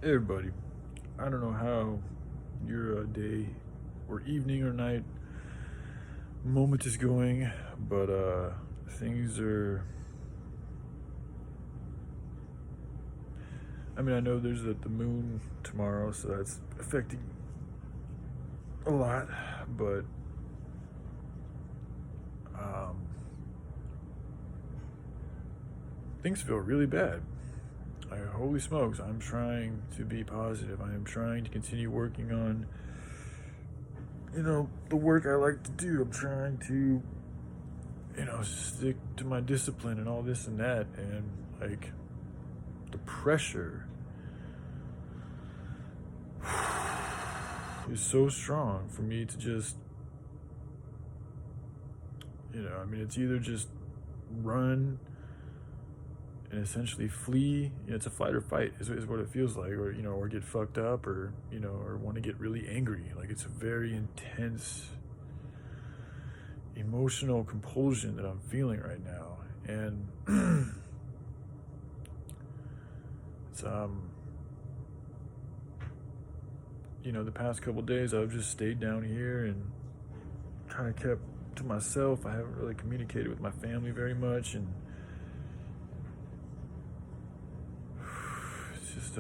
Hey everybody, I don't know how your day or evening or night moment is going, but things are. I mean, I know there's the moon tomorrow, so that's affecting a lot, but um, things feel really bad. Holy smokes, I'm trying to be positive. I am trying to continue working on, the work I like to do. I'm trying to stick to my discipline and all this and that. And like the pressure is so strong for me to just, I mean, it's either just run and essentially flee. It's a flight or fight is what it feels like, or get fucked up, or want to get really angry. Like it's a very intense emotional compulsion that I'm feeling right now. And it's the past couple days I've just stayed down here and kind of kept to myself. I haven't really communicated with my family very much, and it's just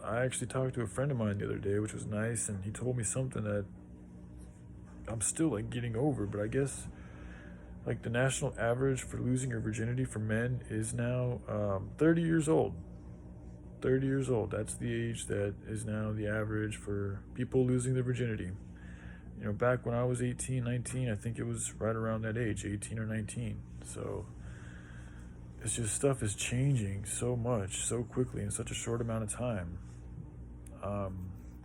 I actually talked to a friend of mine the other day, which was nice, and he told me something that I'm still like getting over, but I guess like the national average for losing your virginity for men is now 30 years old. 30 years old. That's the age that is now the average for people losing their virginity. Back when I was 18, 19, I think it was right around that age, 18 or 19. So it's just stuff is changing so much, so quickly in such a short amount of time.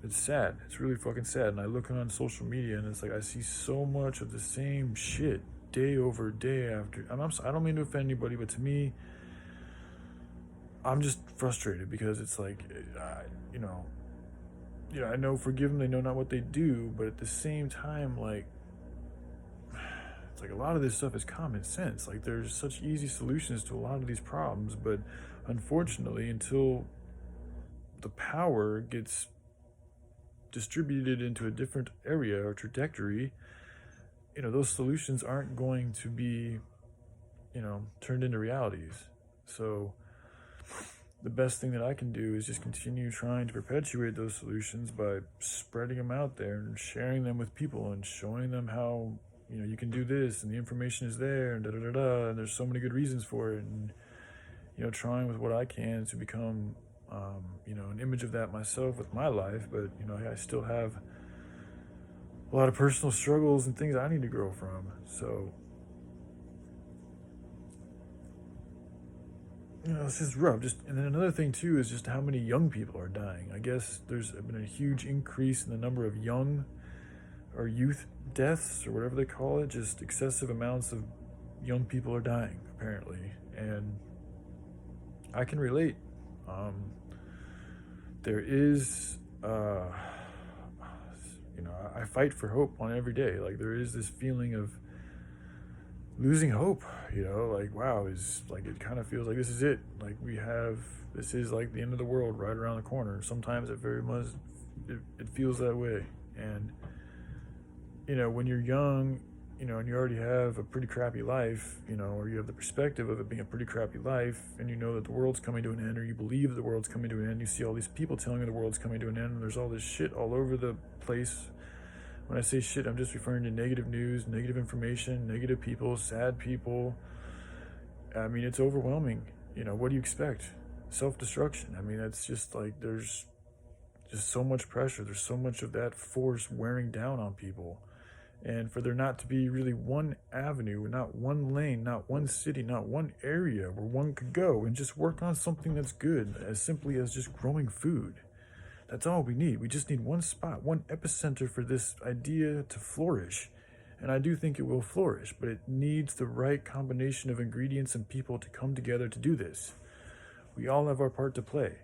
It's sad. It's really fucking sad. And I look on social media and it's like I see so much of the same shit day over day after. I don't mean to offend anybody, but to me, I'm just frustrated because it's like, I know forgive them, they know not what they do, but at the same time, like, it's like a lot of this stuff is common sense. Like, there's such easy solutions to a lot of these problems, but unfortunately, until the power gets distributed into a different area or trajectory, those solutions aren't going to be, turned into realities. So, the best thing that I can do is just continue trying to perpetuate those solutions by spreading them out there and sharing them with people and showing them how you can do this and the information is there and da da da da, and there's so many good reasons for it, and trying with what I can to become an image of that myself with my life. But I still have a lot of personal struggles and things I need to grow from. So it's just rough. And then another thing too is just how many young people are dying. I guess there's been a huge increase in the number of young or youth deaths or whatever they call it. Just excessive amounts of young people are dying apparently, and I can relate. There is, I fight for hope on every day. Like there is this feeling of losing hope, like wow, is like it kind of feels like this is it. Like this is like the end of the world right around the corner. Sometimes it very much it feels that way. And when you're young, and you already have a pretty crappy life, or you have the perspective of it being a pretty crappy life, and you know that the world's coming to an end, or you believe the world's coming to an end, you see all these people telling you the world's coming to an end, and there's all this shit all over the place. When I say shit, I'm just referring to negative news, negative information, negative people, sad people. I mean, it's overwhelming. What do you expect? Self-destruction. I mean, that's just like there's just so much pressure. There's so much of that force wearing down on people. And for there not to be really one avenue, not one lane, not one city, not one area where one could go and just work on something that's good, as simply as just growing food. That's all we need. We just need one spot, one epicenter for this idea to flourish. And I do think it will flourish, but it needs the right combination of ingredients and people to come together to do this. We all have our part to play.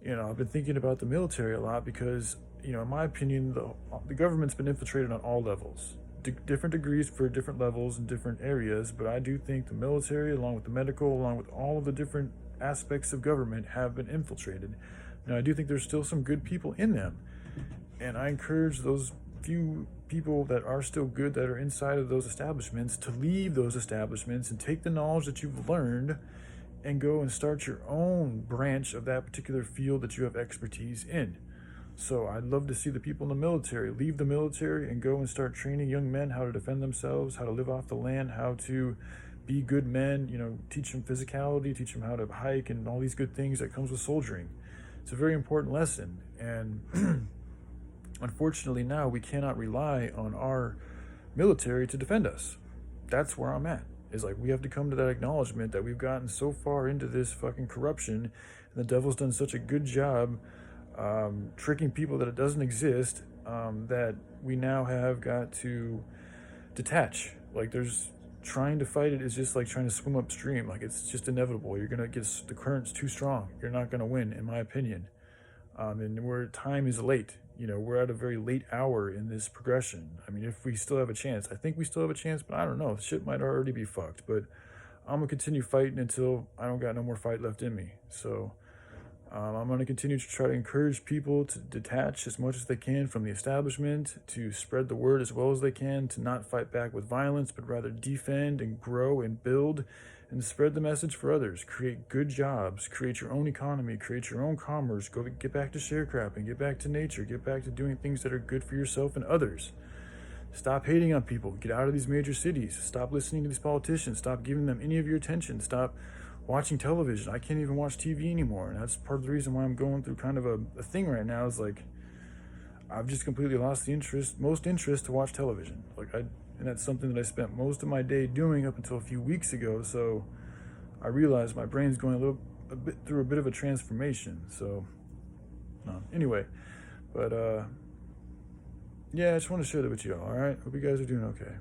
I've been thinking about the military a lot because, in my opinion, the government's been infiltrated on all levels. different degrees for different levels and different areas, but I do think the military, along with the medical, along with all of the different aspects of government, have been infiltrated. Now, I do think there's still some good people in them, and I encourage those few people that are still good, that are inside of those establishments, to leave those establishments and take the knowledge that you've learned and go and start your own branch of that particular field that you have expertise in. So I'd love to see the people in the military leave the military and go and start training young men how to defend themselves, how to live off the land, how to be good men, teach them physicality, teach them how to hike and all these good things that comes with soldiering. It's a very important lesson. And unfortunately now we cannot rely on our military to defend us. That's where I'm at. Is like, we have to come to that acknowledgement that we've gotten so far into this fucking corruption, and the devil's done such a good job tricking people that it doesn't exist, that we now have got to detach. Like, trying to fight it is just like trying to swim upstream. Like, it's just inevitable. You're gonna get, the current's too strong. You're not gonna win, in my opinion. And where time is late, we're at a very late hour in this progression. I mean, if we still have a chance, I think we still have a chance, but I don't know. Shit might already be fucked. But I'm gonna continue fighting until I don't got no more fight left in me. So I'm going to continue to try to encourage people to detach as much as they can from the establishment, to spread the word as well as they can, to not fight back with violence, but rather defend and grow and build and spread the message for others. Create good jobs, create your own economy, create your own commerce, get back to sharecropping, get back to nature, get back to doing things that are good for yourself and others. Stop hating on people. Get out of these major cities. Stop listening to these politicians. Stop giving them any of your attention. Stop watching television. I can't even watch TV anymore, and that's part of the reason why I'm going through kind of a thing right now. Is like, I've just completely lost the most interest to watch television. And that's something that I spent most of my day doing up until a few weeks ago. So I realized my brain's going through a bit of a transformation. So anyway, but yeah, I just want to share that with you all. All right, hope you guys are doing okay.